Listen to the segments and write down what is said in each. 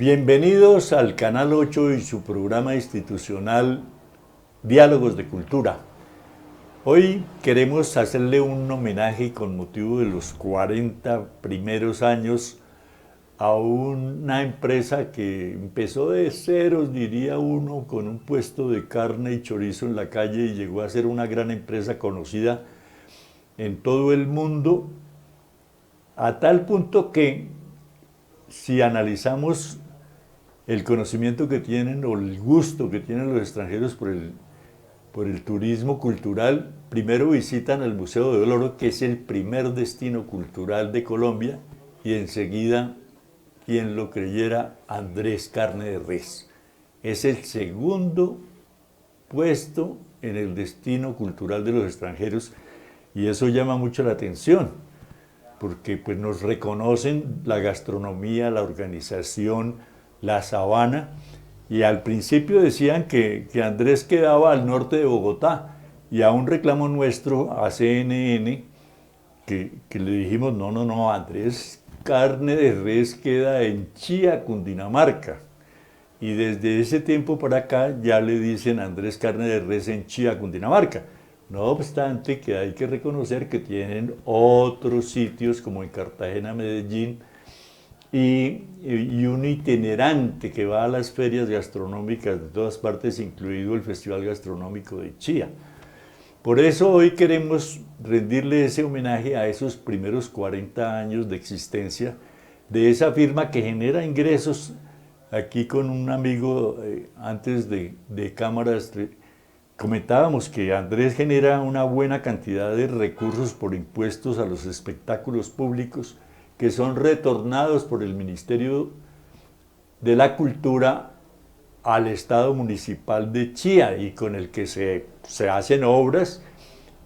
Bienvenidos al Canal 8 y su programa institucional Diálogos de Cultura. Hoy queremos hacerle un homenaje con motivo de los 40 primeros años a una empresa que empezó de ceros, diría uno, con un puesto de carne y chorizo en la calle y llegó a ser una gran empresa conocida en todo el mundo, a tal punto que si analizamos el conocimiento que tienen o el gusto que tienen los extranjeros por el turismo cultural, primero visitan el Museo del Oro, que es el primer destino cultural de Colombia, y enseguida, quien lo creyera, Andrés Carne de Res. Es el segundo puesto en el destino cultural de los extranjeros y eso llama mucho la atención, porque pues, nos reconocen la gastronomía, la organización, la sabana, y al principio decían que Andrés quedaba al norte de Bogotá, y a un reclamo nuestro a CNN, que le dijimos, no, Andrés Carne de Res queda en Chía, Cundinamarca, y desde ese tiempo para acá ya le dicen Andrés Carne de Res en Chía, Cundinamarca. No obstante que hay que reconocer que tienen otros sitios como en Cartagena, Medellín, y un itinerante que va a las ferias gastronómicas de todas partes, incluido el Festival Gastronómico de Chía. Por eso hoy queremos rendirle ese homenaje a esos primeros 40 años de existencia de esa firma que genera ingresos. Aquí con un amigo, antes de cámaras, comentábamos que Andrés genera una buena cantidad de recursos por impuestos a los espectáculos públicos que son retornados por el Ministerio de la Cultura al Estado Municipal de Chía y con el que se hacen obras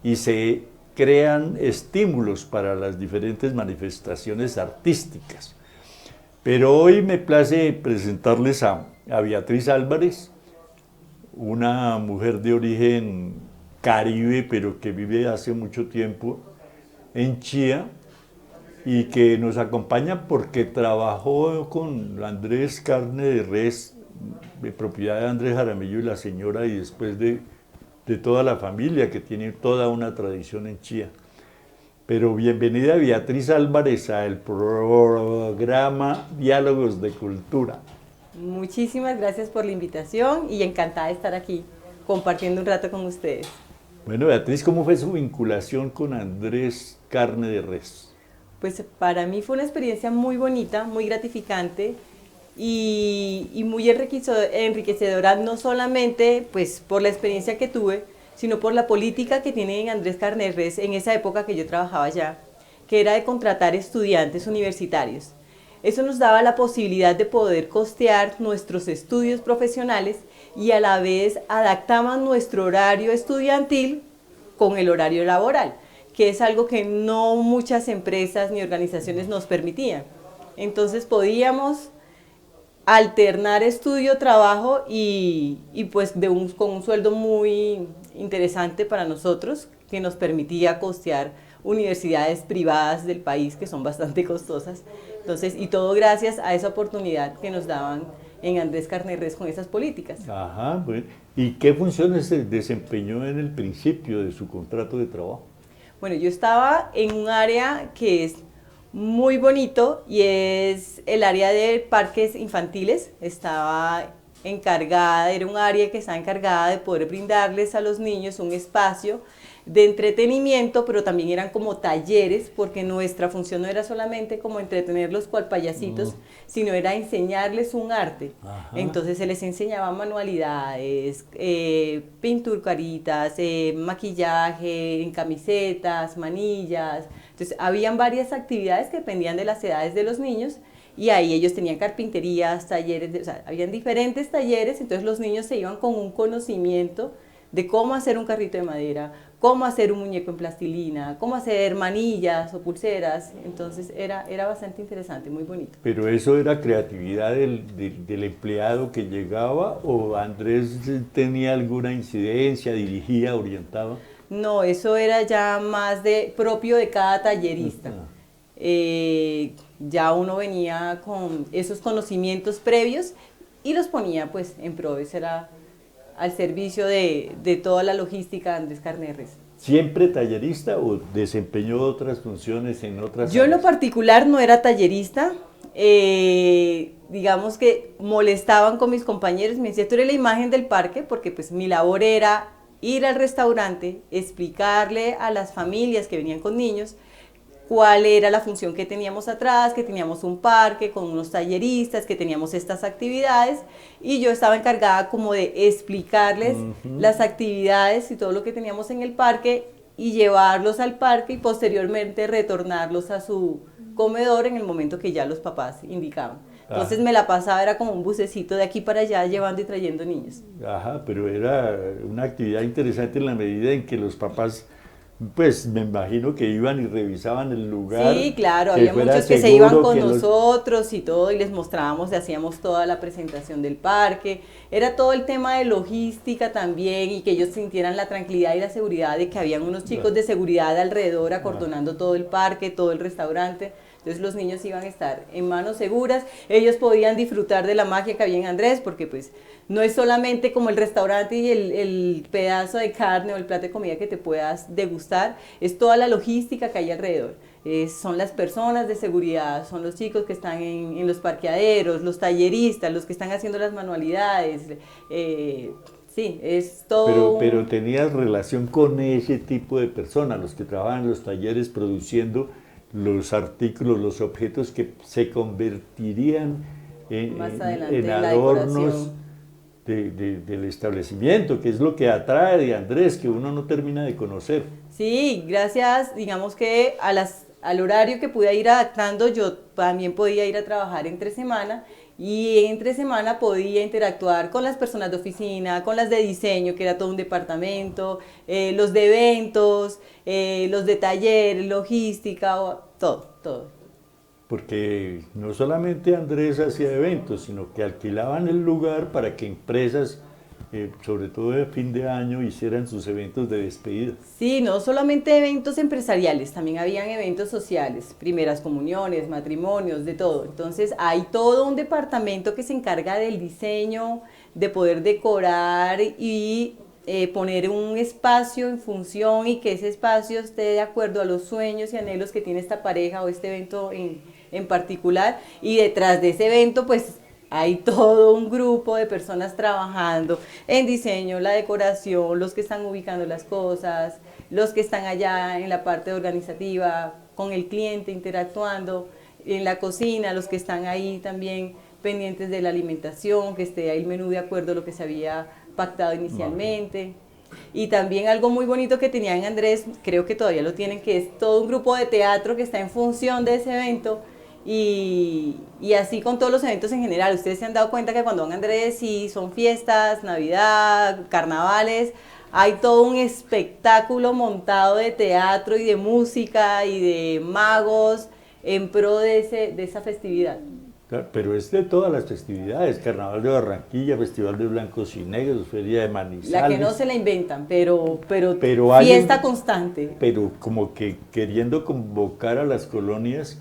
y se crean estímulos para las diferentes manifestaciones artísticas. Pero hoy me place presentarles a Beatriz Álvarez, una mujer de origen caribe, pero que vive hace mucho tiempo en Chía, y que nos acompaña porque trabajó con Andrés Carne de Res, de propiedad de Andrés Jaramillo y la señora, y después de toda la familia, que tiene toda una tradición en Chía. Pero bienvenida Beatriz Álvarez al programa Diálogos de Cultura. Muchísimas gracias por la invitación y encantada de estar aquí compartiendo un rato con ustedes. Bueno, Beatriz, ¿cómo fue su vinculación con Andrés Carne de Res? Pues para mí fue una experiencia muy bonita, muy gratificante y muy enriquecedora, no solamente pues, por la experiencia que tuve, sino por la política que tiene Andrés Carne de Res en esa época que yo trabajaba allá, que era de contratar estudiantes universitarios. Eso nos daba la posibilidad de poder costear nuestros estudios profesionales y a la vez adaptaban nuestro horario estudiantil con el horario laboral, que es algo que no muchas empresas ni organizaciones nos permitían. Entonces podíamos alternar estudio-trabajo y pues con un sueldo muy interesante para nosotros, que nos permitía costear universidades privadas del país que son bastante costosas. Entonces, y todo gracias a esa oportunidad que nos daban en Andrés Carne de Res con esas políticas. Ajá, bueno. ¿Y qué funciones se desempeñó en el principio de su contrato de trabajo? Bueno, yo estaba en un área que es muy bonito y es el área de parques infantiles. Estaba encargada, era un área que estaba encargada de poder brindarles a los niños un espacio de entretenimiento, pero también eran como talleres, porque nuestra función no era solamente como entretenerlos cual payasitos, sino era enseñarles un arte. Ajá. Entonces se les enseñaba manualidades, pintur caritas, maquillaje en camisetas, manillas. Entonces habían varias actividades que dependían de las edades de los niños, y ahí ellos tenían carpinterías, talleres, o sea, habían diferentes talleres, entonces los niños se iban con un conocimiento de cómo hacer un carrito de madera, cómo hacer un muñeco en plastilina, cómo hacer manillas o pulseras. Entonces era bastante interesante, muy bonito. ¿Pero eso era creatividad del empleado que llegaba o Andrés tenía alguna incidencia, dirigía, orientaba? No, eso era ya más propio de cada tallerista. ya uno venía con esos conocimientos previos y los ponía pues en pro, ese era al servicio de toda la logística de Andrés Carne de Res. ¿Siempre tallerista o desempeñó otras funciones en otras Yo en lo áreas? particular no era tallerista, digamos que molestaban con mis compañeros, me decían, tú eres la imagen del parque, porque pues mi labor era ir al restaurante, explicarle a las familias que venían con niños cuál era la función que teníamos atrás, que teníamos un parque con unos talleristas, que teníamos estas actividades y yo estaba encargada como de explicarles las actividades y todo lo que teníamos en el parque y llevarlos al parque y posteriormente retornarlos a su comedor en el momento que ya los papás indicaban. Entonces me la pasaba, era como un bucecito de aquí para allá llevando y trayendo niños. Ajá, pero era una actividad interesante en la medida en que los papás, pues me imagino que iban y revisaban el lugar. Sí, claro, que había fuera muchos que se iban seguro, con que los... nosotros y todo, y les mostrábamos, hacíamos toda la presentación del parque. Era todo el tema de logística también, y que ellos sintieran la tranquilidad y la seguridad de que habían unos chicos de seguridad alrededor acordonando todo el parque, todo el restaurante. Entonces los niños iban a estar en manos seguras, ellos podían disfrutar de la magia que había en Andrés, porque pues no es solamente como el restaurante y el pedazo de carne o el plato de comida que te puedas degustar, es toda la logística que hay alrededor. Son las personas de seguridad, son los chicos que están en los parqueaderos, los talleristas, los que están haciendo las manualidades. Sí, es todo... Pero tenías relación con ese tipo de personas, los que trabajan en los talleres produciendo los artículos, los objetos que se convertirían más adelante en la adornos decoración. del establecimiento, que es lo que atrae de Andrés, que uno no termina de conocer. Sí, gracias, digamos que al horario que pude ir adaptando, yo también podía ir a trabajar entre semana y entre semana podía interactuar con las personas de oficina, con las de diseño, que era todo un departamento, los de eventos, los de taller, logística, todo. Porque no solamente Andrés hacía eventos, sino que alquilaban el lugar para que empresas, sobre todo de fin de año, hicieran sus eventos de despedida. Sí, no solamente eventos empresariales, también habían eventos sociales, primeras comuniones, matrimonios, de todo. Entonces hay todo un departamento que se encarga del diseño, de poder decorar y poner un espacio en función y que ese espacio esté de acuerdo a los sueños y anhelos que tiene esta pareja o este evento en particular. Y detrás de ese evento, pues hay todo un grupo de personas trabajando en diseño, la decoración, los que están ubicando las cosas, los que están allá en la parte organizativa, con el cliente interactuando, en la cocina, los que están ahí también pendientes de la alimentación, que esté ahí el menú de acuerdo a lo que se había pactado inicialmente. Y también algo muy bonito que tenía en Andrés, creo que todavía lo tienen, que es todo un grupo de teatro que está en función de ese evento. Y así con todos los eventos en general, ustedes se han dado cuenta que cuando van a Andrés sí son fiestas, Navidad, carnavales, hay todo un espectáculo montado de teatro y de música y de magos en pro de esa festividad. Claro, pero es de todas las festividades, Carnaval de Barranquilla, Festival de Blancos y Negros, Feria de Manizales. La que no se la inventan, pero alguien, fiesta constante. pero como que queriendo convocar a las colonias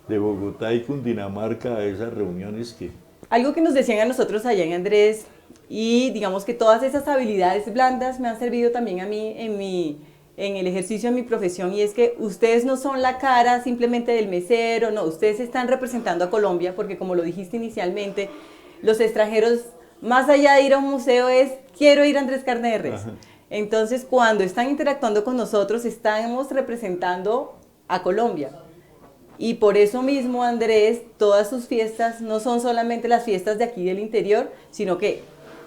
de Bogotá y Cundinamarca a esas reuniones que... Algo que nos decían a nosotros allá en Andrés, y digamos que todas esas habilidades blandas me han servido también a mí en el ejercicio de mi profesión, y es que ustedes no son la cara simplemente del mesero, no, ustedes están representando a Colombia, porque como lo dijiste inicialmente, los extranjeros, más allá de ir a un museo, es quiero ir a Andrés Carne de Res. Ajá. Entonces, cuando están interactuando con nosotros, estamos representando a Colombia. Y por eso mismo, Andrés, todas sus fiestas no son solamente las fiestas de aquí del interior, sino que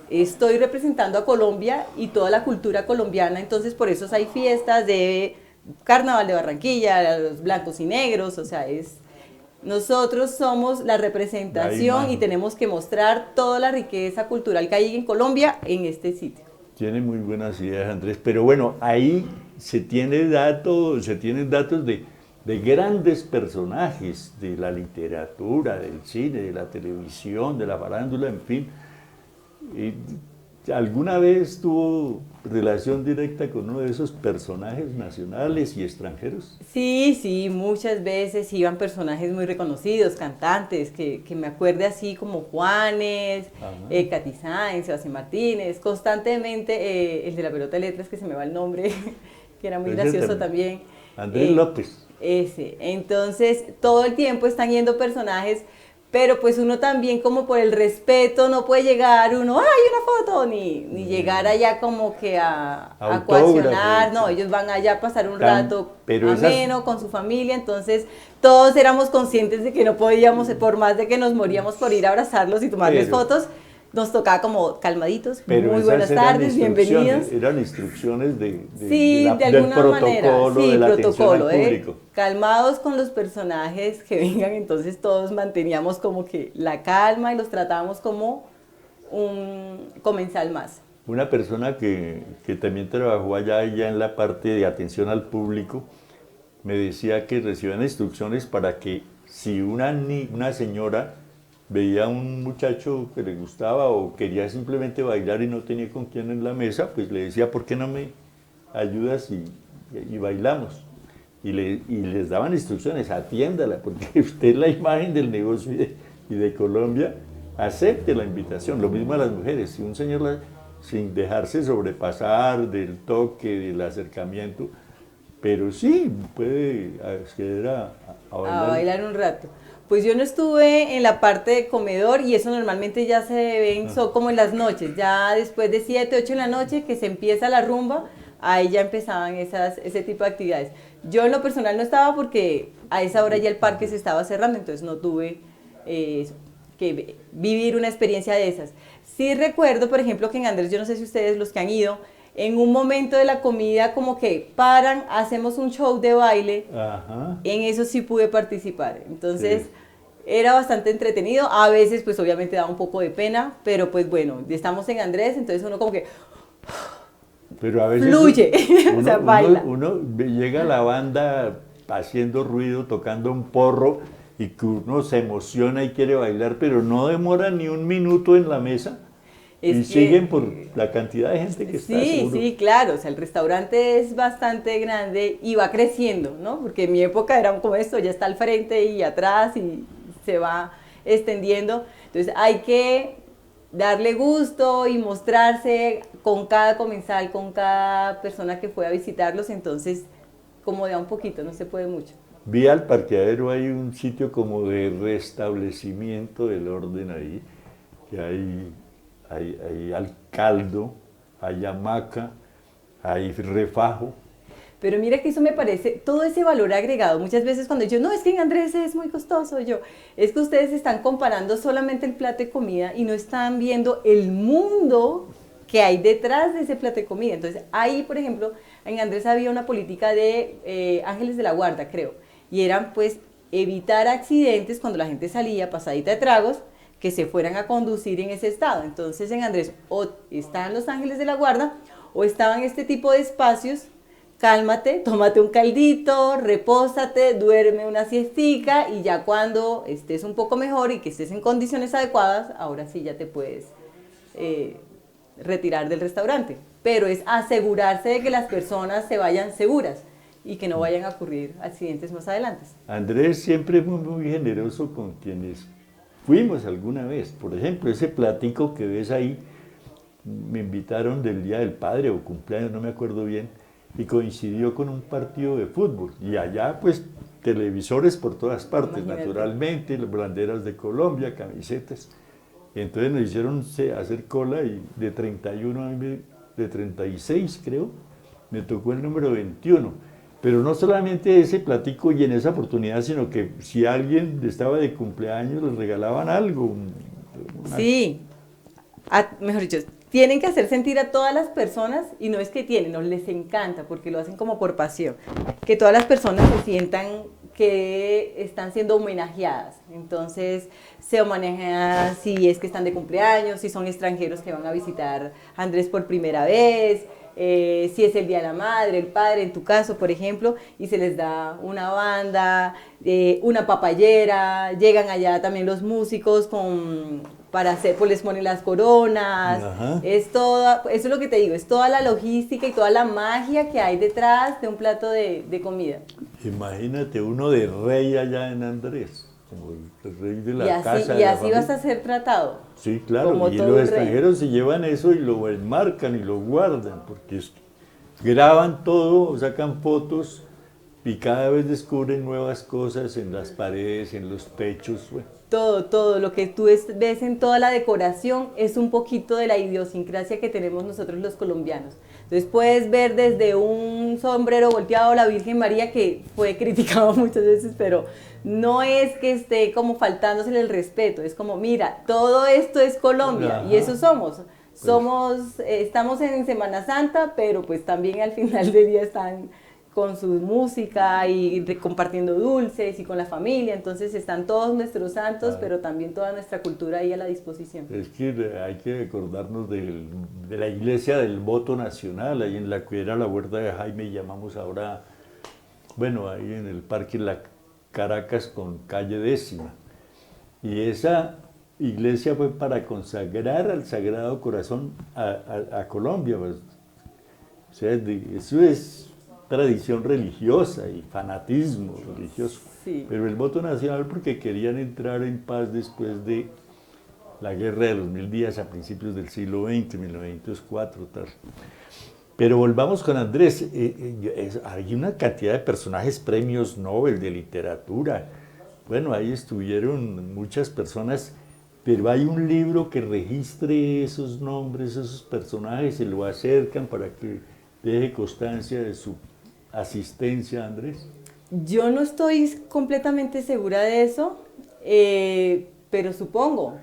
estoy representando a Colombia y toda la cultura colombiana. Entonces por eso hay fiestas de Carnaval de Barranquilla, los blancos y negros, o sea, nosotros somos la representación y tenemos que mostrar toda la riqueza cultural que hay en Colombia en este sitio. Tiene muy buenas ideas, Andrés, pero bueno, ahí se tienen datos de grandes personajes de la literatura, del cine, de la televisión, de la farándula, en fin. ¿Alguna vez tuvo relación directa con uno de esos personajes nacionales y extranjeros? Sí, sí, muchas veces iban personajes muy reconocidos, cantantes, que me acuerde así como Juanes, Ajá. Katy Sáenz, Sebastián Martínez, constantemente el de la pelota de letras, que se me va el nombre, que era muy Ese gracioso también. también. Andrés eh, López. Ese. Entonces, todo el tiempo están yendo personajes, pero pues uno también como por el respeto no puede llegar uno, ¡ay, una foto! Ni llegar allá como que a Autógrafos. coaccionar, no, ellos van allá a pasar un rato Pero esas, ameno con su familia, entonces todos éramos conscientes de que no podíamos, por más de que nos moríamos por ir a abrazarlos y tomarles pero, fotos, nos tocaba como calmaditos, pero muy esas buenas tardes, bienvenidos. eran instrucciones Sí, de del alguna manera, protocolo, de sí, la atención al protocolo, ¿eh? público. Calmados con los personajes que vengan, entonces todos manteníamos como que la calma y los tratábamos como un comensal más. Una persona que también trabajó allá, allá en la parte de atención al público, me decía que recibían instrucciones para que si una señora veía a un muchacho que le gustaba o quería simplemente bailar y no tenía con quién en la mesa, pues le decía, ¿por qué no me ayudas y bailamos? Y les daban instrucciones, atiéndala, porque usted es la imagen del negocio y de Colombia, acepte la invitación. Lo mismo a las mujeres, si un señor, sin dejarse sobrepasar del toque, del acercamiento, pero sí puede acceder a A bailar. bailar un rato. Pues yo no estuve en la parte de comedor y eso normalmente ya se ven, son como en las noches, ya después de 7, 8 en la noche que se empieza la rumba, ahí ya empezaban ese tipo de actividades. Yo en lo personal no estaba porque a esa hora ya el parque se estaba cerrando, entonces no tuve que vivir una experiencia de esas. Sí recuerdo, por ejemplo, que en Andrés, yo no sé si ustedes los que han ido, en un momento de la comida como que paran, hacemos un show de baile, Ajá, en eso sí pude participar. Entonces sí. era bastante entretenido, a veces pues obviamente daba un poco de pena, pero pues bueno, estamos en Andrés, entonces uno como que Pero a veces fluye, o sea, baila. llega la banda haciendo ruido, tocando un porro y que uno se emociona y quiere bailar, pero no demora ni un minuto en la mesa Es y siguen por que la cantidad de gente que está, sí, seguro. sí, claro, o sea, el restaurante es bastante grande y va creciendo, ¿no? Porque en mi época era como esto, ya está al frente y atrás y se va extendiendo. Entonces hay que darle gusto y mostrarse con cada comensal, con cada persona que fue a visitarlos, entonces como de a un poquito, no se puede mucho. Vi al parqueadero, hay un sitio como de restablecimiento del orden ahí, que hay al caldo, hay hamaca, hay refajo. Pero mira que eso me parece, todo ese valor agregado, muchas veces cuando yo, no, es que en Andrés es muy costoso, yo, es que ustedes están comparando solamente el plato de comida y no están viendo el mundo que hay detrás de ese plato de comida. Entonces, ahí, por ejemplo, en Andrés había una política de ángeles de la guarda, creo, y eran pues evitar accidentes cuando la gente salía pasadita de tragos, que se fueran a conducir en ese estado. Entonces, en Andrés, o estaban los ángeles de la guarda, o estaban este tipo de espacios. Cálmate, tómate un caldito, repósate, duerme una siestica y ya cuando estés un poco mejor y que estés en condiciones adecuadas, ahora sí ya te puedes eh, retirar del restaurante. Pero es asegurarse de que las personas se vayan seguras y que no vayan a ocurrir accidentes más adelante. Andrés siempre fue muy generoso con quienes fuimos alguna vez. Por ejemplo, ese platico que ves ahí, me invitaron del Día del Padre o cumpleaños, no me acuerdo bien, y coincidió con un partido de fútbol. Y allá, pues, televisores por todas partes, Imagínate. naturalmente, las banderas de Colombia, camisetas. Y entonces nos hicieron hacer cola y de 31 a mí, de 36 creo, me tocó el número 21. Pero no solamente ese platico y en esa oportunidad, sino que si alguien estaba de cumpleaños, les regalaban algo. Una, Sí, mejor dicho, tienen que hacer sentir a todas las personas, y no es que tienen, no les encanta, porque lo hacen como por pasión, que todas las personas se sientan que están siendo homenajeadas. Entonces, se homenajea si es que están de cumpleaños, si son extranjeros que van a visitar a Andrés por primera vez, si es el Día de la Madre, el Padre, en tu caso, por ejemplo, y se les da una banda, una papayera, llegan allá también los músicos para hacer, pues les ponen las coronas, Ajá. es toda, eso es lo que te digo, es toda la logística y toda la magia que hay detrás de un plato de comida. Imagínate uno de rey allá en Andrés, como el rey de Y la casa, así, de y la así vas familia. a ser tratado, Sí, claro, como y todo los un rey. extranjeros se llevan eso y lo enmarcan y lo guardan, porque graban todo, sacan fotos y cada vez descubren nuevas cosas en las paredes, en los techos. Bueno, Todo lo que tú ves en toda la decoración es un poquito de la idiosincrasia que tenemos nosotros los colombianos. Entonces puedes ver desde un sombrero volteado a la Virgen María, que fue criticado muchas veces, pero no es que esté como faltándosele el respeto, es como, mira, todo esto es Colombia y ajá, eso somos. pues, Estamos en Semana Santa, pero pues también al final del día están con su música y compartiendo dulces y con la familia, entonces están todos nuestros santos, ah, pero también toda nuestra cultura ahí a la disposición. es que hay que acordarnos de la iglesia del voto nacional, ahí en la que era la Huerta de Jaime, llamamos ahora, bueno, ahí en el Parque La Caracas con calle Décima. Y esa iglesia fue para consagrar al Sagrado Corazón a Colombia. Pues. O sea, eso es tradición religiosa y fanatismo religioso. Sí. Pero el voto nacional porque querían entrar en paz después de la guerra de los 1000 días a principios del siglo XX, 1904, tal. Pero volvamos con Andrés. Hay una cantidad de personajes, premios Nobel de literatura. Bueno, ahí estuvieron muchas personas, pero hay un libro que registre esos nombres, esos personajes, se lo acercan para que deje constancia de su asistencia, Andrés. Yo no estoy completamente segura de eso, pero supongo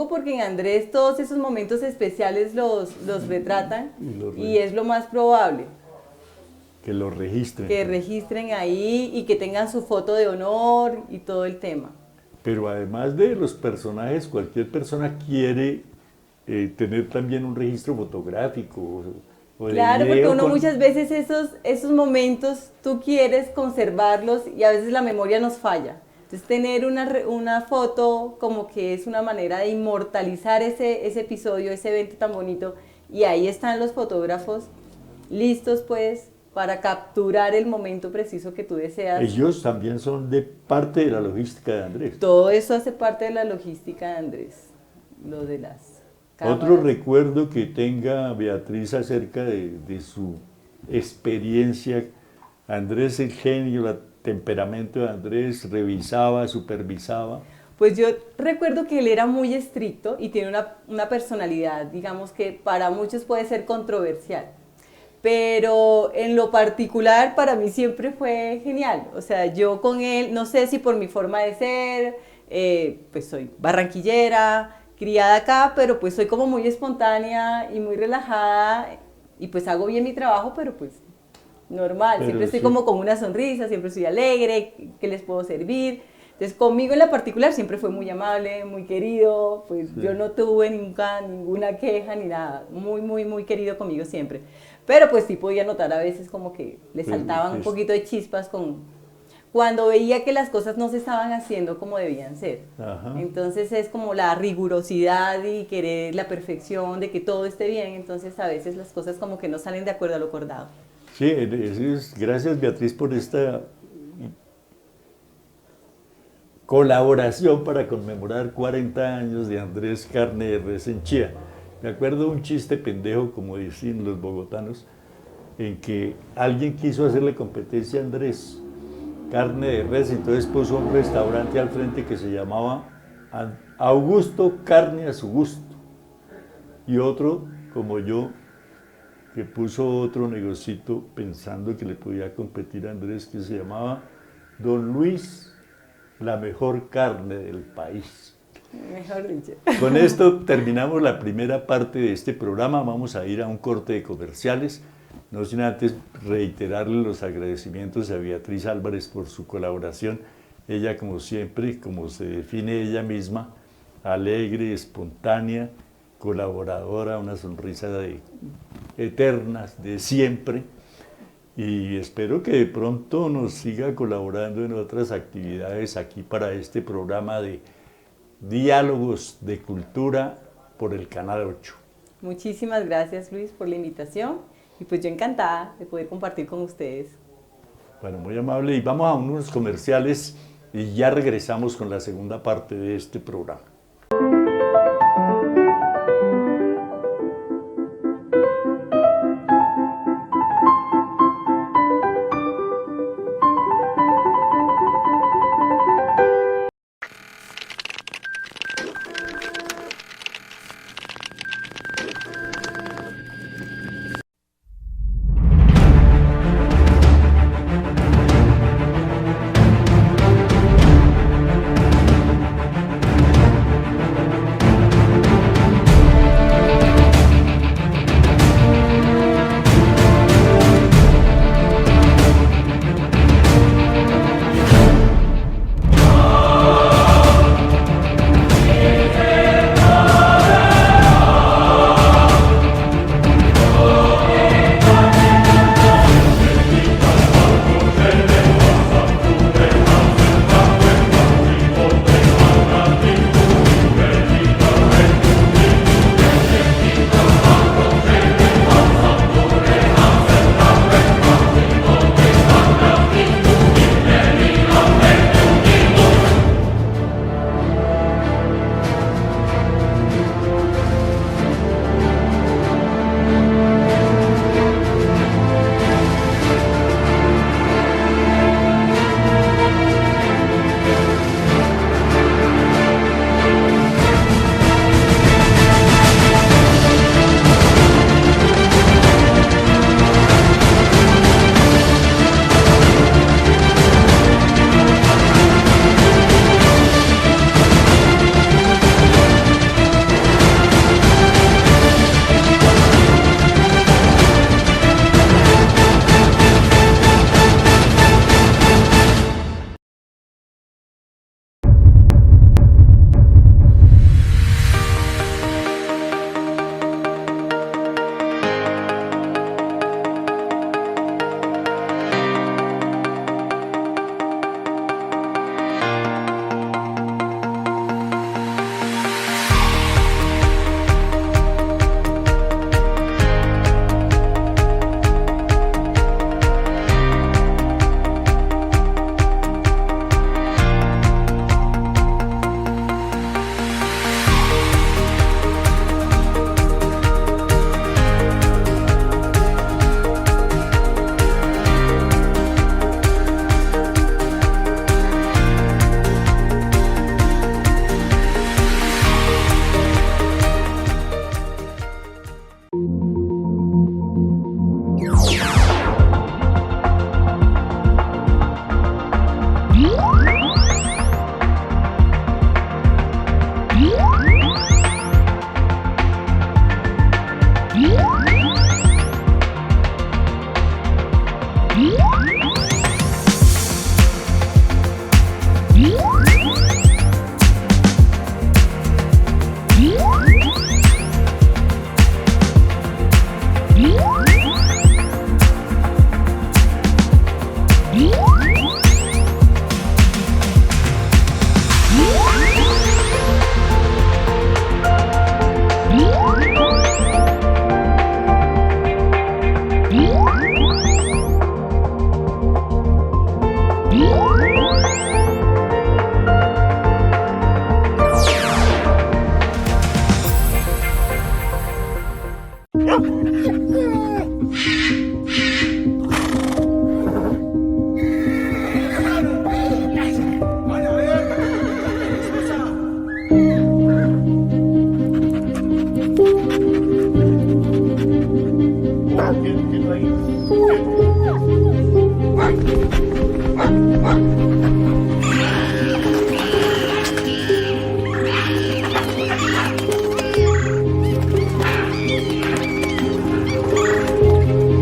porque en Andrés todos esos momentos especiales los retratan y es lo más probable Que lo registren. que registren ahí y que tengan su foto de honor y todo el tema. Pero además de los personajes, cualquier persona quiere tener también un registro fotográfico o de Claro, porque video uno muchas veces esos momentos tú quieres conservarlos y a veces la memoria nos falla. Entonces tener una foto como que es una manera de inmortalizar ese episodio, ese evento tan bonito y ahí están los fotógrafos listos pues para capturar el momento preciso que tú deseas. ellos también son de parte de la logística de Andrés. Todo eso hace parte de la logística de Andrés, lo de las Otro cámaras. recuerdo que tenga Beatriz acerca de su experiencia, Andrés el genio, el temperamento de Andrés, revisaba, supervisaba. Pues yo recuerdo que él era muy estricto y tiene una personalidad, digamos que para muchos puede ser controversial, pero en lo particular para mí siempre fue genial. O sea, yo con él, no sé si por mi forma de ser, pues soy barranquillera, criada acá, pero pues soy como muy espontánea y muy relajada y pues hago bien mi trabajo, pero pues normal, Pero siempre estoy sí, como con una sonrisa, siempre estoy alegre, ¿qué les puedo servir? Entonces conmigo en la particular siempre fue muy amable, muy querido, pues sí, yo no tuve nunca ninguna queja ni nada, muy querido conmigo siempre. Pero pues sí podía notar a veces como que le pero, saltaban un pues, poquito de chispas cuando veía que las cosas no se estaban haciendo como debían ser. ajá. Entonces es como la rigurosidad y querer la perfección de que todo esté bien, entonces a veces las cosas como que no salen de acuerdo a lo acordado. Sí, gracias Beatriz por esta colaboración para conmemorar 40 años de Andrés Carne de Res en Chía. Me acuerdo un chiste pendejo, como dicen los bogotanos, en que alguien quiso hacerle competencia a Andrés Carne de Res, entonces puso un restaurante al frente que se llamaba Augusto Carne a su gusto. Y otro, como yo, que puso otro negocito pensando que le podía competir a Andrés, que se llamaba Don Luis, la mejor carne del país. Mejor dicho. Con esto terminamos la primera parte de este programa. Vamos a ir a un corte de comerciales. No sin antes reiterarle los agradecimientos a Beatriz Álvarez por su colaboración. Ella, como siempre, como se define ella misma, alegre, espontánea, colaboradora, una sonrisa eterna, de siempre. Y espero que de pronto nos siga colaborando en otras actividades aquí para este programa de Diálogos de Cultura por el Canal 8. Muchísimas gracias, Luis, por la invitación y pues yo encantada de poder compartir con ustedes. Bueno, muy amable, y vamos a unos comerciales y ya regresamos con la segunda parte de este programa.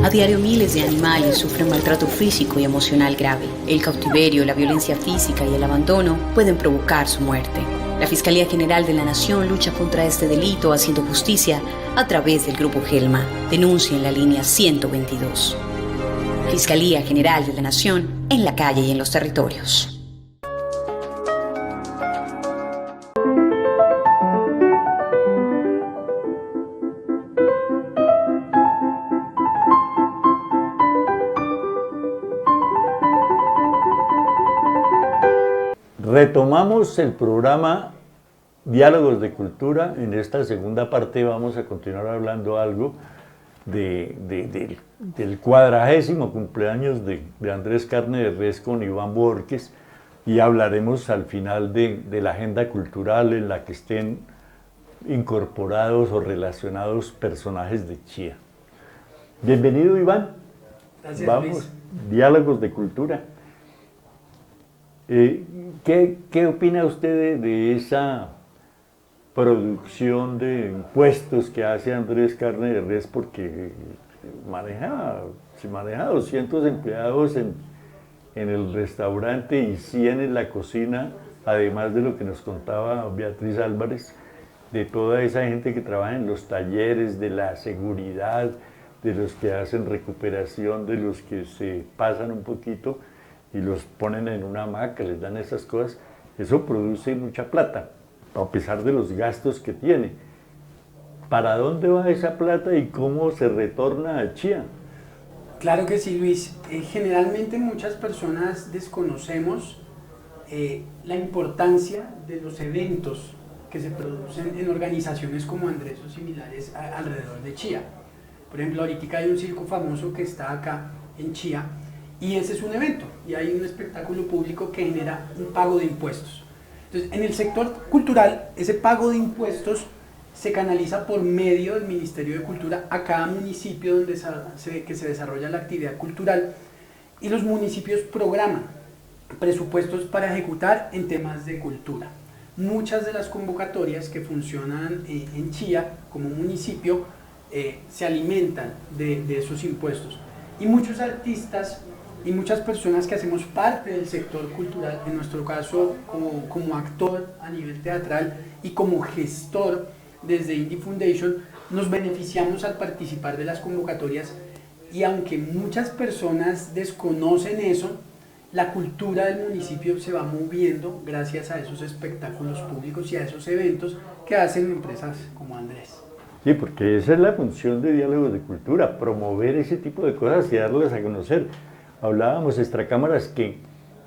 A diario miles de animales sufren maltrato físico y emocional grave. El cautiverio, la violencia física y el abandono pueden provocar su muerte. La Fiscalía General de la Nación lucha contra este delito haciendo justicia a través del Grupo Gelma. Denuncia en la línea 122. Fiscalía General de la Nación, en la calle y en los territorios. Retomamos el programa Diálogos de Cultura. En esta segunda parte vamos a continuar hablando algo del 40º cumpleaños de Andrés Carne de Res con Iván Borges, y hablaremos al final de la agenda cultural en la que estén incorporados o relacionados personajes de Chía. Bienvenido, Iván. Gracias, vamos, Luis. Diálogos de Cultura. ¿Qué opina usted de esa producción de impuestos que hace Andrés Carne de Res? Porque se maneja 200 empleados en el restaurante y 100 en la cocina, además de lo que nos contaba Beatriz Álvarez, de toda esa gente que trabaja en los talleres, de la seguridad, de los que hacen recuperación, de los que se pasan un poquito y los ponen en una hamaca, les dan esas cosas. Eso produce mucha plata, a pesar de los gastos que tiene. ¿Para dónde va esa plata y cómo se retorna a Chía? Claro que sí, Luis. Generalmente muchas personas desconocemos la importancia de los eventos que se producen en organizaciones como Andrés o similares alrededor de Chía. Por ejemplo, ahorita hay un circo famoso que está acá en Chía, y ese es un evento, y hay un espectáculo público que genera un pago de impuestos. Entonces, en el sector cultural, ese pago de impuestos se canaliza por medio del Ministerio de Cultura a cada municipio donde se desarrolla la actividad cultural, y los municipios programan presupuestos para ejecutar en temas de cultura. Muchas de las convocatorias que funcionan en Chía como municipio se alimentan de esos impuestos, y muchos artistas y muchas personas que hacemos parte del sector cultural, en nuestro caso como actor a nivel teatral y como gestor desde Indie Foundation, nos beneficiamos al participar de las convocatorias, y aunque muchas personas desconocen eso, la cultura del municipio se va moviendo gracias a esos espectáculos públicos y a esos eventos que hacen empresas como Andrés. Sí, porque esa es la función de Diálogos de Cultura, promover ese tipo de cosas y darlas a conocer. Hablábamos extracámaras que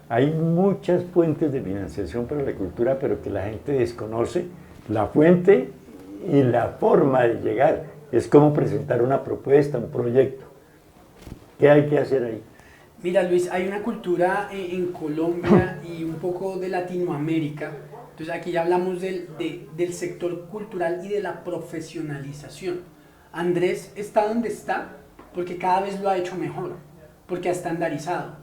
hay muchas fuentes de financiación para la cultura, pero que la gente desconoce la fuente y la forma de llegar. Es como presentar una propuesta, un proyecto. ¿Qué hay que hacer ahí? Mira, Luis, hay una cultura en Colombia y un poco de Latinoamérica. Entonces aquí ya hablamos del sector cultural y de la profesionalización. Andrés está donde está porque cada vez lo ha hecho mejor, porque ha estandarizado,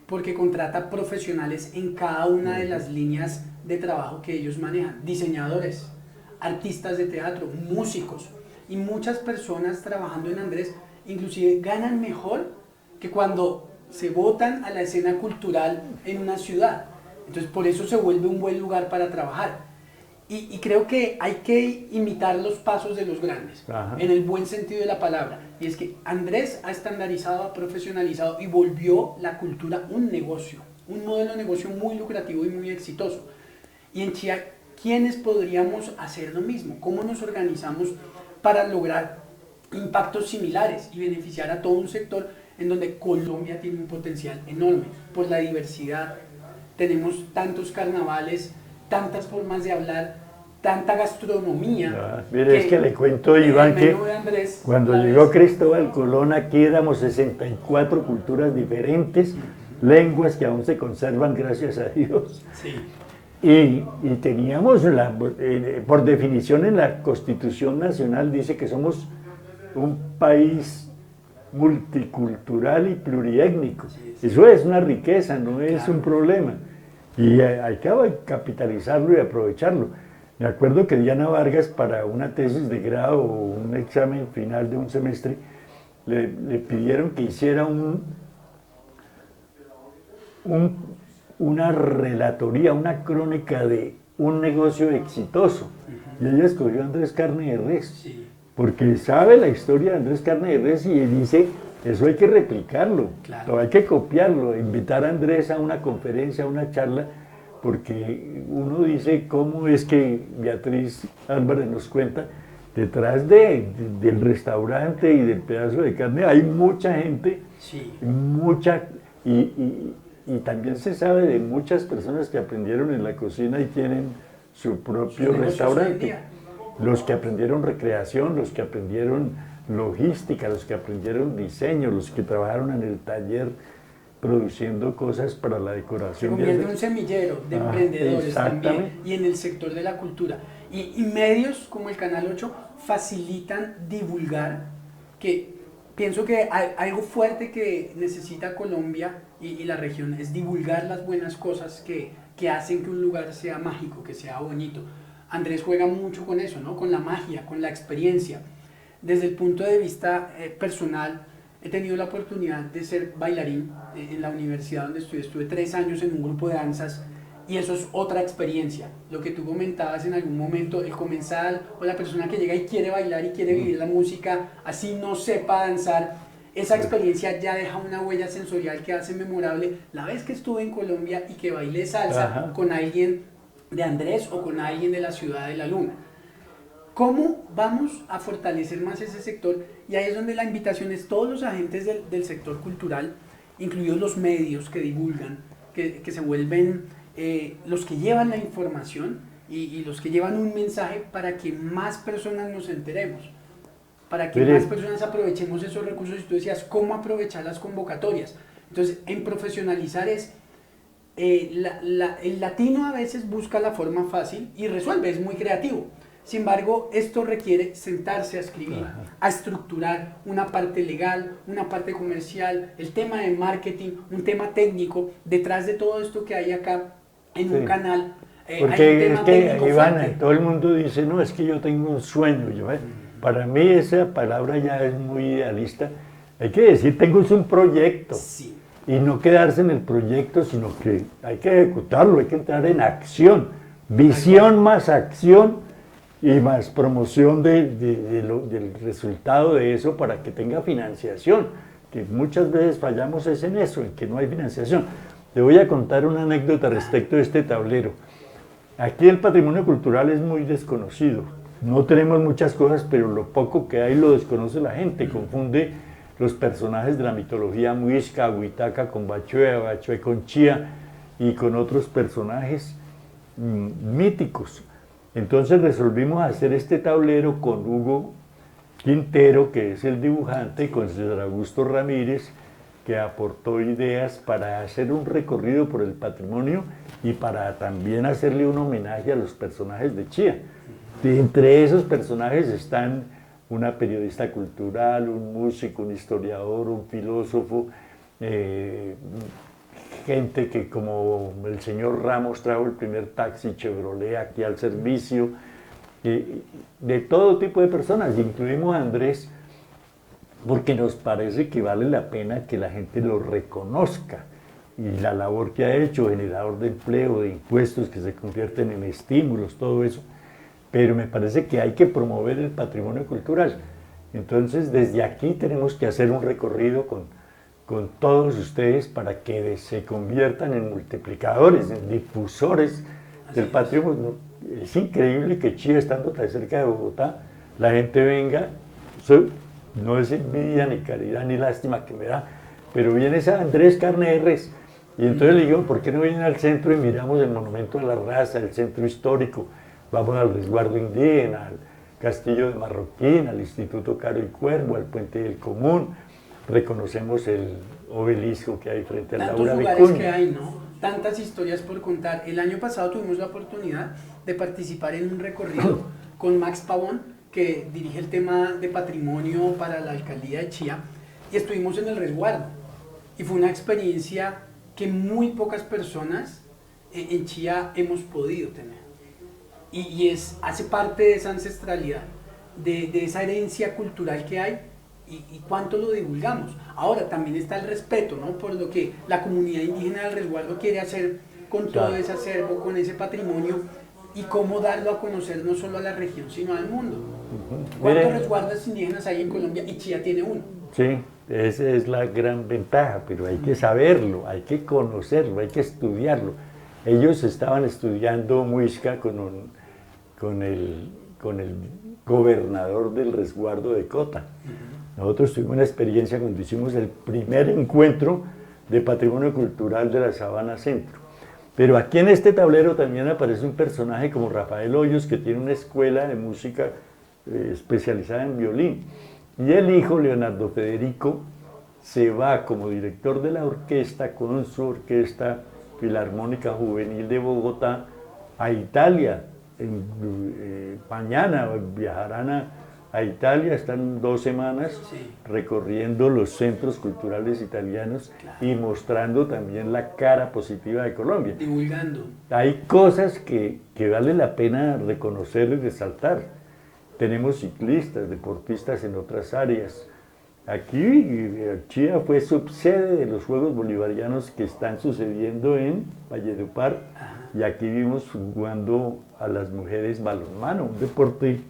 porque contrata profesionales en cada una de las líneas de trabajo que ellos manejan, diseñadores, artistas de teatro, músicos, y muchas personas trabajando en Andrés inclusive ganan mejor que cuando se botan a la escena cultural en una ciudad. Entonces por eso se vuelve un buen lugar para trabajar. Y creo que hay que imitar los pasos de los grandes, en el buen sentido de la palabra. Y es que Andrés ha estandarizado, ha profesionalizado y volvió la cultura un negocio, un modelo de negocio muy lucrativo y muy exitoso. Y en Chía, ¿quiénes podríamos hacer lo mismo? ¿Cómo nos organizamos para lograr impactos similares y beneficiar a todo un sector en donde Colombia tiene un potencial enorme por la diversidad? Tenemos tantos carnavales, tantas formas de hablar, tanta gastronomía. Mire, es que le cuento, Iván, que Andrés, cuando llegó Cristóbal Colón aquí éramos 64 culturas diferentes, lenguas que aún se conservan, gracias a Dios. Sí. Y teníamos, por definición en la Constitución Nacional, dice que somos un país multicultural y pluriétnico. Eso es una riqueza, no es un problema. Y hay que capitalizarlo y aprovecharlo. Me acuerdo que Diana Vargas, para una tesis de grado o un examen final de un semestre, le pidieron que hiciera una relatoría, una crónica de un negocio exitoso. Y ella escogió a Andrés Carne de Res, porque sabe la historia de Andrés Carne de Res y dice, eso hay que replicarlo, hay que copiarlo, invitar a Andrés a una conferencia, a una charla, porque uno dice cómo es que Beatriz Álvarez nos cuenta, detrás del restaurante y del pedazo de carne hay mucha gente, mucha, y y también se sabe de muchas personas que aprendieron en la cocina y tienen su propio restaurante. Los que aprendieron recreación, los que aprendieron logística, los que aprendieron diseño, los que trabajaron en el taller produciendo cosas para la decoración. Se convierte en un semillero de emprendedores también, y en el sector de la cultura. Y medios como el Canal 8 facilitan divulgar, que pienso que hay algo fuerte que necesita Colombia y la región es divulgar las buenas cosas que hacen que un lugar sea mágico, que sea bonito. Andrés juega mucho con eso, ¿no? Con la magia, con la experiencia. Desde el punto de vista personal, he tenido la oportunidad de ser bailarín en la universidad donde estuve 3 años en un grupo de danzas, y eso es otra experiencia. Lo que tú comentabas en algún momento, el comensal o la persona que llega y quiere bailar y quiere vivir la música, así no sepa danzar, esa experiencia ya deja una huella sensorial que hace memorable la vez que estuve en Colombia y que bailé salsa con alguien de Andrés o con alguien de la ciudad de la Luna. ¿Cómo vamos a fortalecer más ese sector? Y ahí es donde la invitación es todos los agentes del sector cultural, incluidos los medios que divulgan, que se vuelven los que llevan la información y los que llevan un mensaje para que más personas nos enteremos, para que más personas aprovechemos esos recursos. Y tú decías, ¿cómo aprovechar las convocatorias? Entonces, en profesionalizar es, el latino a veces busca la forma fácil y resuelve, es muy creativo. Sin embargo, esto requiere sentarse a escribir, a estructurar una parte legal, una parte comercial, el tema de marketing, un tema técnico, detrás de todo esto que hay acá en un canal. Porque hay un tema técnico Iván, fuerte. todo el mundo dice, no, es que yo tengo un sueño. Para mí esa palabra ya es muy idealista. Hay que decir, tengo un proyecto. Sí. Y no quedarse en el proyecto, sino que hay que ejecutarlo, hay que entrar en acción. Visión más acción y más promoción del resultado de eso para que tenga financiación, que muchas veces fallamos es en eso, en que no hay financiación. Te voy a contar una anécdota respecto de este tablero. Aquí el patrimonio cultural es muy desconocido, no tenemos muchas cosas, pero lo poco que hay lo desconoce la gente, confunde los personajes de la mitología muisca, Huitaca con Bachué, Bachué con Chía y con otros personajes míticos. Entonces resolvimos hacer este tablero con Hugo Quintero, que es el dibujante, y con César Augusto Ramírez, que aportó ideas para hacer un recorrido por el patrimonio y para también hacerle un homenaje a los personajes de Chía. Entre esos personajes están una periodista cultural, un músico, un historiador, un filósofo, gente que como el señor Ramos trajo el primer taxi Chevrolet aquí al servicio, de todo tipo de personas, incluimos a Andrés, porque nos parece que vale la pena que la gente lo reconozca, y la labor que ha hecho, generador de empleo, de impuestos que se convierten en estímulos, todo eso, pero me parece que hay que promover el patrimonio cultural. Entonces desde aquí tenemos que hacer un recorrido con todos ustedes para que se conviertan en multiplicadores, en difusores del patrimonio. Es increíble que Chía, estando tan cerca de Bogotá, la gente venga, no es envidia, ni caridad, ni lástima que me da, pero viene esa Andrés Carne de Res, y entonces le digo, ¿por qué no vienen al centro y miramos el Monumento de la Raza, el centro histórico? Vamos al resguardo indígena, al Castillo de Marroquín, al Instituto Caro y Cuervo, al Puente del Común, reconocemos el obelisco que hay frente al Laura Vicuña. Tantos lugares que hay, ¿no? Tantas historias por contar. El año pasado tuvimos la oportunidad de participar en un recorrido con Max Pavón, que dirige el tema de patrimonio para la alcaldía de Chía, y estuvimos en el resguardo. Y fue una experiencia que muy pocas personas en Chía hemos podido tener. Y hace parte de esa ancestralidad, de esa herencia cultural que hay, y cuánto lo divulgamos. Ahora también está el respeto, ¿no? Por lo que la comunidad indígena del resguardo quiere hacer con todo ese acervo, con ese patrimonio, y cómo darlo a conocer no solo a la región, sino al mundo. ¿Cuántos resguardos indígenas hay en Colombia? Y Chía tiene uno. Sí, esa es la gran ventaja, pero hay que saberlo, hay que conocerlo, hay que estudiarlo. Ellos estaban estudiando muisca con el gobernador del resguardo de Cota. Nosotros tuvimos una experiencia cuando hicimos el primer encuentro de Patrimonio Cultural de la Sabana Centro. Pero aquí en este tablero también aparece un personaje como Rafael Hoyos, que tiene una escuela de música especializada en violín. Y el hijo, Leonardo Federico, se va como director de la orquesta con su orquesta Filarmónica Juvenil de Bogotá a Italia. Mañana viajarán a Italia, están 2 semanas recorriendo los centros culturales italianos y mostrando también la cara positiva de Colombia. Divulgando. Hay cosas que vale la pena reconocer y resaltar. Tenemos ciclistas, deportistas en otras áreas. Aquí Chía fue subsede de los Juegos Bolivarianos que están sucediendo en Valledupar, y aquí vimos jugando a las mujeres balonmano, un deporte.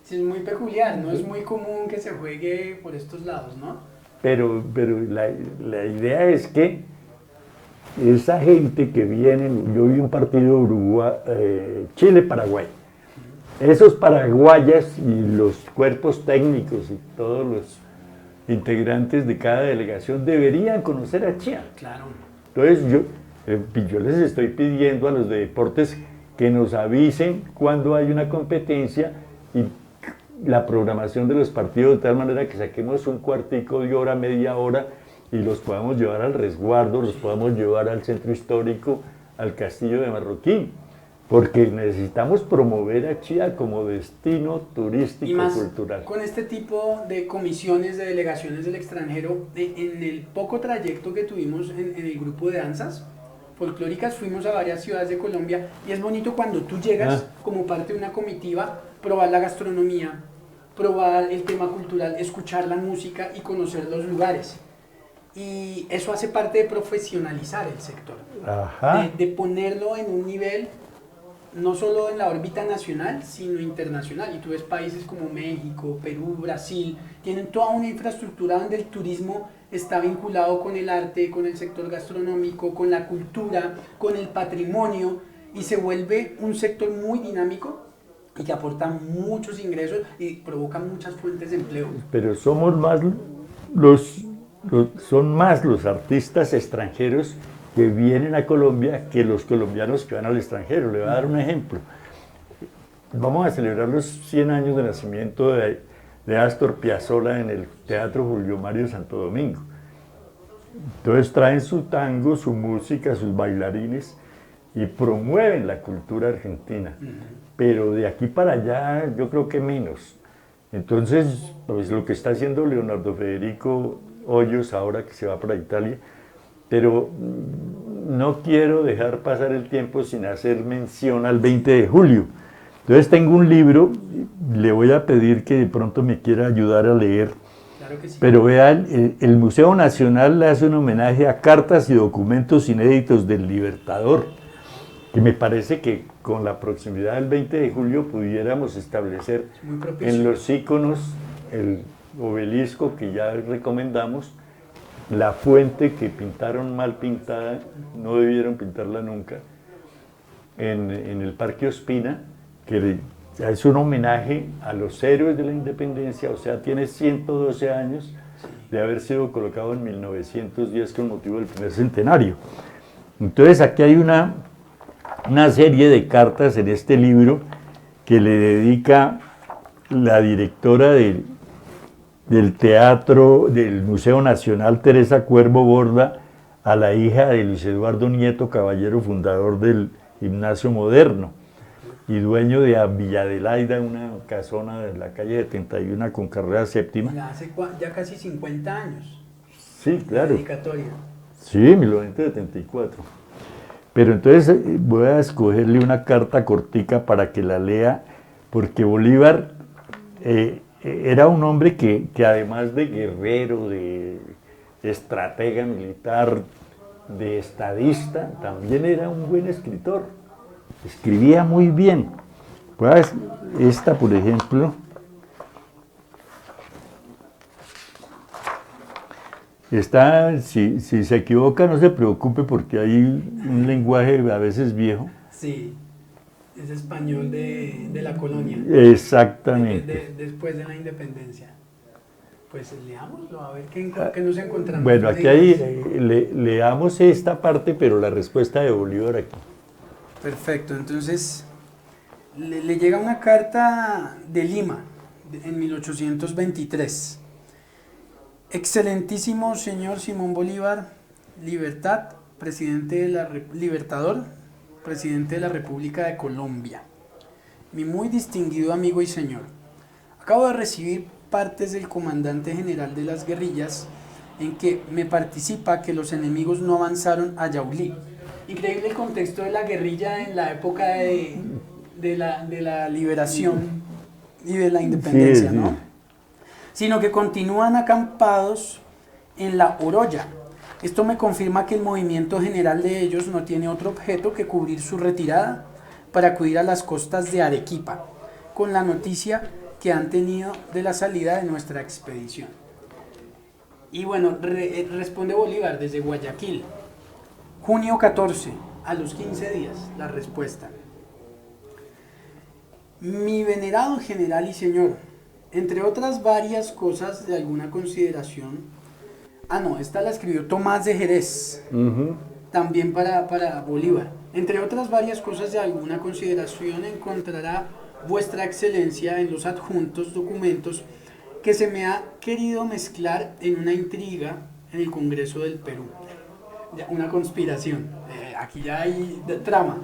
Sí, es muy peculiar, no es muy común que se juegue por estos lados, ¿no? Pero la idea es que esa gente que viene, yo vi un partido Chile-Paraguay, esos paraguayas y los cuerpos técnicos y todos los integrantes de cada delegación deberían conocer a Chía. Claro. Entonces yo les estoy pidiendo a los de deportes que nos avisen cuando hay una competencia y la programación de los partidos, de tal manera que saquemos un cuartico de hora, media hora, y los podamos llevar al resguardo, los podamos llevar al centro histórico, al castillo de Marroquín, porque necesitamos promover a Chía como destino turístico y más cultural. Con este tipo de comisiones de delegaciones del extranjero, en el poco trayecto que tuvimos en el grupo de danzas folclóricas, fuimos a varias ciudades de Colombia, y es bonito cuando tú llegas como parte de una comitiva, probar la gastronomía, probar el tema cultural, escuchar la música y conocer los lugares. Y eso hace parte de profesionalizar el sector, de ponerlo en un nivel no solo en la órbita nacional, sino internacional. Y tú ves países como México, Perú, Brasil, tienen toda una infraestructura donde el turismo está vinculado con el arte, con el sector gastronómico, con la cultura, con el patrimonio, y se vuelve un sector muy dinámico y que aporta muchos ingresos y provoca muchas fuentes de empleo. Pero somos más son más los artistas extranjeros que vienen a Colombia que los colombianos que van al extranjero. Le voy a dar un ejemplo. Vamos a celebrar los 100 años de nacimiento de Astor Piazzolla en el Teatro Julio Mario Santo Domingo. Entonces traen su tango, su música, sus bailarines y promueven la cultura argentina. Pero de aquí para allá yo creo que menos. Entonces, pues lo que está haciendo Leonardo Federico Hoyos ahora que se va para Italia, pero no quiero dejar pasar el tiempo sin hacer mención al 20 de julio. Entonces tengo un libro, le voy a pedir que de pronto me quiera ayudar a leer. Claro que sí. Pero vean, el Museo Nacional le hace un homenaje a cartas y documentos inéditos del Libertador, que me parece que con la proximidad del 20 de julio pudiéramos establecer en los íconos el obelisco que ya recomendamos, la fuente que pintaron mal pintada, no debieron pintarla nunca, en el Parque Ospina, que es un homenaje a los héroes de la independencia, o sea, tiene 112 años de haber sido colocado en 1910 con motivo del primer centenario. Entonces aquí hay una serie de cartas en este libro que le dedica la directora del teatro del Museo Nacional, Teresa Cuervo Borda, a la hija de Luis Eduardo Nieto Caballero, fundador del Gimnasio Moderno y dueño de Villa Adelaida, una casona de la calle 71 con carrera séptima. Hace ya casi 50 años. Sí, claro. Dedicatoria. Sí, 1974. Pero entonces voy a escogerle una carta cortica para que la lea, porque Bolívar era un hombre que además de guerrero, de estratega militar, de estadista, también era un buen escritor. Escribía muy bien. Pues esta, por ejemplo, está, si se equivoca no se preocupe porque hay un lenguaje a veces viejo. Sí, es español de la colonia. Exactamente. Después de la independencia. Pues leámoslo, a ver qué nos encontramos. Bueno, aquí leamos esta parte, pero la respuesta de Bolívar aquí. Perfecto, entonces le llega una carta de Lima en 1823. Excelentísimo señor Simón Bolívar, libertad, libertador, presidente de la República de Colombia. Mi muy distinguido amigo y señor, acabo de recibir partes del comandante general de las guerrillas en que me participa que los enemigos no avanzaron a Yaulí. Increíble el contexto de la guerrilla en la época de la liberación y de la independencia, sí, sí. ¿No? Sino que continúan acampados en la Oroya. Esto me confirma que el movimiento general de ellos no tiene otro objeto que cubrir su retirada para acudir a las costas de Arequipa, con la noticia que han tenido de la salida de nuestra expedición. Y bueno, responde Bolívar desde Guayaquil, junio 14, a los 15 días, la respuesta. Mi venerado general y señor, entre otras varias cosas de alguna consideración, esta la escribió Tomás de Jerez, también para Bolívar. Entre otras varias cosas de alguna consideración encontrará Vuestra Excelencia en los adjuntos documentos que se me ha querido mezclar en una intriga en el Congreso del Perú. Una conspiración. Aquí ya hay trama.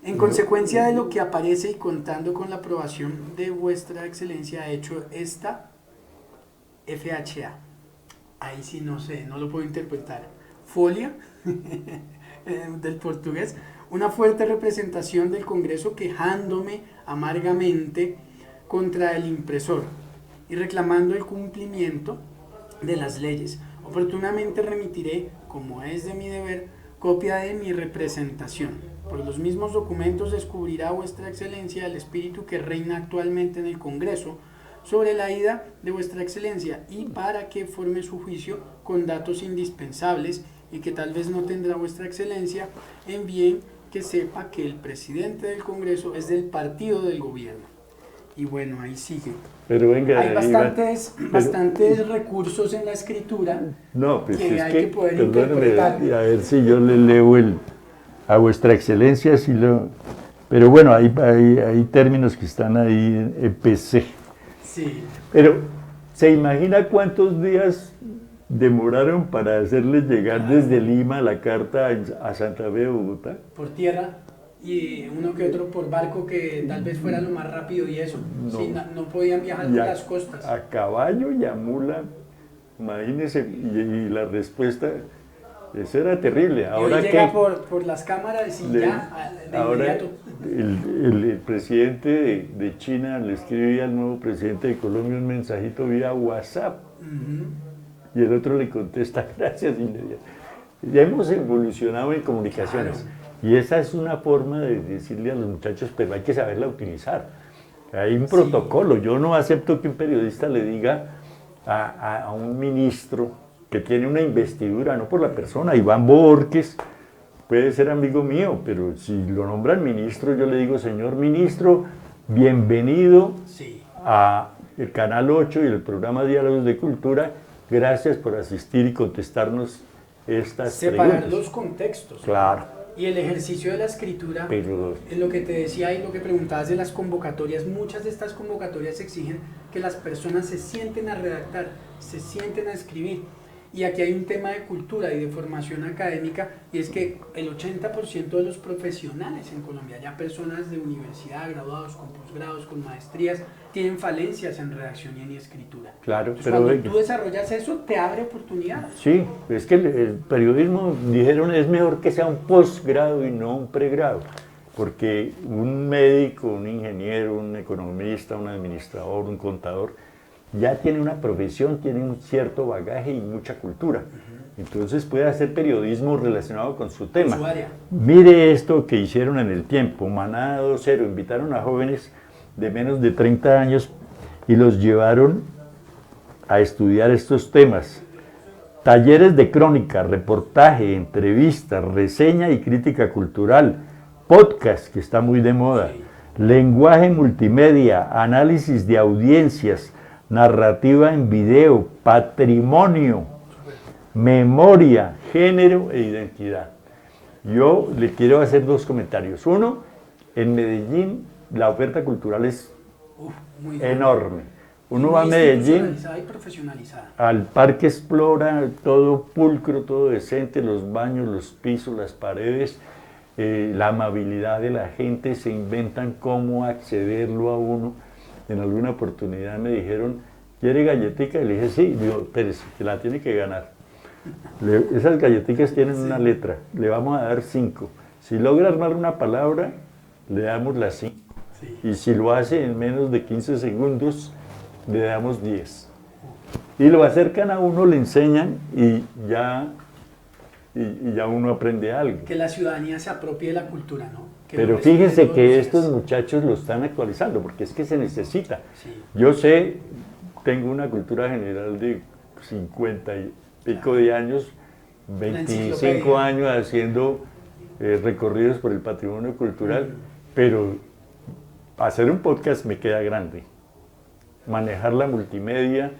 En consecuencia de lo que aparece y contando con la aprobación de Vuestra Excelencia, ha hecho esta FHA. Ahí sí no sé, no lo puedo interpretar. Folia, del portugués. Una fuerte representación del Congreso quejándome amargamente contra el impresor y reclamando el cumplimiento de las leyes. Oportunamente remitiré, como es de mi deber, copia de mi representación. Por los mismos documentos descubrirá Vuestra Excelencia el espíritu que reina actualmente en el Congreso sobre la ida de Vuestra Excelencia y para que forme su juicio con datos indispensables y que tal vez no tendrá Vuestra Excelencia, en bien que sepa que el presidente del Congreso es del partido del gobierno. Y bueno, ahí sigue. Pero venga, hay bastantes recursos en la escritura pues que hay que poder interpretar. A ver si yo le leo a Vuestra Excelencia, pero bueno, hay términos que están ahí en PC. Sí. Pero, ¿se imagina cuántos días demoraron para hacerles llegar desde Lima la carta a Santa Fe de Bogotá? Por tierra y uno que otro por barco, que tal vez fuera lo más rápido y eso. No, sí, no podían viajar por las costas. A caballo y a mula, imagínense, y la respuesta, eso era terrible. Ahora y hoy llega por las cámaras y ya, de ahora inmediato. El presidente de China le escribía al nuevo presidente de Colombia un mensajito vía WhatsApp. Y el otro le contesta, gracias, inmediato. Ya hemos evolucionado en comunicaciones. Claro. Y esa es una forma de decirle a los muchachos, pero hay que saberla utilizar. Hay un protocolo. Yo no acepto que un periodista le diga a un ministro que tiene una investidura, no por la persona, Iván Borges, puede ser amigo mío, pero si lo nombran ministro, yo le digo, señor ministro, bienvenido a el Canal 8 y el programa Diálogos de Cultura. Gracias por asistir y contestarnos estas preguntas. Separar los contextos. Claro. Y el ejercicio de la escritura, en lo que te decía y lo que preguntabas de las convocatorias, muchas de estas convocatorias exigen que las personas se sienten a redactar, se sienten a escribir. Y aquí hay un tema de cultura y de formación académica, y es que el 80% de los profesionales en Colombia, ya personas de universidad, graduados, con posgrados, con maestrías, tienen falencias en redacción y en escritura. Claro, entonces, pero cuando tú desarrollas eso, te abre oportunidades. Sí, es que el periodismo, dijeron, es mejor que sea un posgrado y no un pregrado, porque un médico, un ingeniero, un economista, un administrador, un contador, ya tiene una profesión, tiene un cierto bagaje y mucha cultura. Entonces puede hacer periodismo relacionado con su tema. Su área. Mire esto que hicieron en el tiempo, Manada 2.0, invitaron a jóvenes de menos de 30 años y los llevaron a estudiar estos temas. Talleres de crónica, reportaje, entrevista, reseña y crítica cultural, podcast, que está muy de moda, lenguaje multimedia, análisis de audiencias, narrativa en video, patrimonio, memoria, género e identidad. Yo le quiero hacer dos comentarios. Uno, en Medellín la oferta cultural es muy enorme. Uno muy va a Medellín, institucionalizada y profesionalizada. al Parque Explora, todo pulcro, todo decente, los baños, los pisos, las paredes, la amabilidad de la gente, se inventan cómo accederlo a uno. En alguna oportunidad me dijeron, ¿quiere galletica? Y le dije, sí. Digo, pero se la tiene que ganar. Esas galletitas tienen una letra, le vamos a dar 5. Si logra armar una palabra, le damos las 5. Sí. Y si lo hace en menos de 15 segundos, le damos 10. Y lo acercan a uno, le enseñan y ya uno aprende algo. Que la ciudadanía se apropie de la cultura, ¿no? Que Pero no recibe fíjense todos que los estos días. muchachos lo están actualizando, porque es que se necesita. Sí. Yo sé, tengo una cultura general de 50 y pico de años, 25 enciclopedia. años haciendo recorridos por el patrimonio cultural, pero hacer un podcast me queda grande. Manejar la multimedia,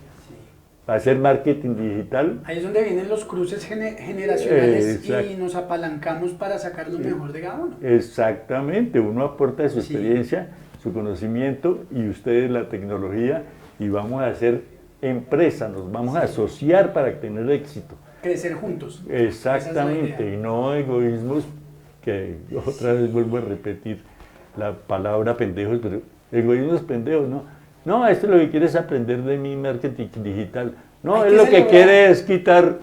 hacer marketing digital. Ahí es donde vienen los cruces generacionales Exacto. y nos apalancamos para sacar lo mejor de cada uno. Exactamente, uno aporta su Sí. experiencia, su conocimiento y ustedes la tecnología y vamos a hacer empresa, nos vamos a asociar para tener éxito. Crecer juntos. Esa es la Exactamente, idea. y no egoísmos, que otra vez vuelvo a repetir la palabra pendejos, pero egoísmos pendejos, no. No, esto lo que quiere es aprender de mi marketing digital. No, Hay es que lo que celebrar. quiere es quitar.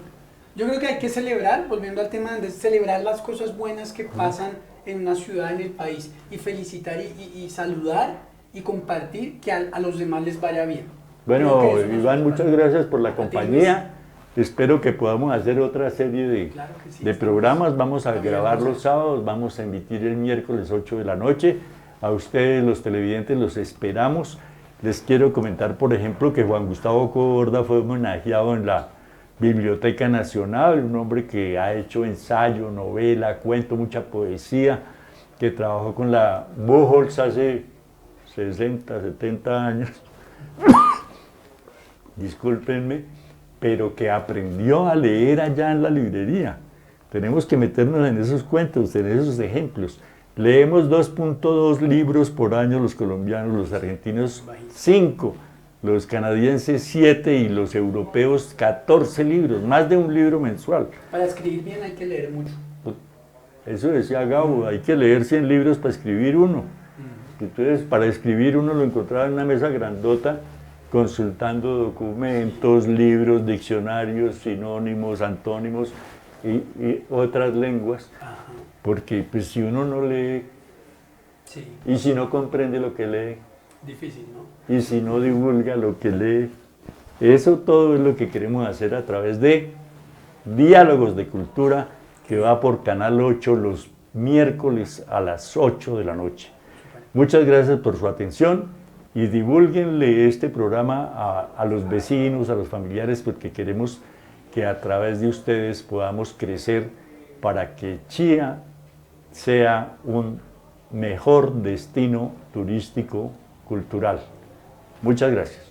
Yo creo que hay que celebrar, volviendo al tema de celebrar las cosas buenas que pasan en una ciudad, en el país, y felicitar y saludar y compartir que a los demás les vaya bien. Bueno, Creo que eso nos Iván, falta. muchas gracias por la A ti, compañía. Espero que podamos hacer otra serie Claro que sí, de estamos programas. Vamos a abiertos. grabar los sábados, vamos a emitir el miércoles 8 de la noche. A ustedes, los televidentes, los esperamos. Les quiero comentar, por ejemplo, que Juan Gustavo Corda fue homenajeado en la Biblioteca Nacional, un hombre que ha hecho ensayo, novela, cuento, mucha poesía, que trabajó con la Buchholz hace 60, 70 años. Discúlpenme, pero que aprendió a leer allá en la librería. Tenemos que meternos en esos cuentos, en esos ejemplos. Leemos 2.2 libros por año los colombianos, los argentinos 5, los canadienses 7 y los europeos 14 libros, más de un libro mensual. Para escribir bien hay que leer mucho. Eso decía Gabo, hay que leer 100 libros para escribir uno. Entonces, para escribir uno lo encontraba en una mesa grandota, consultando documentos, libros, diccionarios, sinónimos, antónimos y otras lenguas. Ajá. Porque pues, si uno no lee Sí, y si no comprende lo que lee difícil, ¿no? y si no divulga lo que lee, eso todo es lo que queremos hacer a través de Diálogos de Cultura, que va por Canal 8 los miércoles a las 8 de la noche. Muchas gracias por su atención y divúlguenle este programa a los vecinos, a los familiares, porque queremos que a través de ustedes podamos crecer para que Chía sea un mejor destino turístico cultural. Muchas gracias.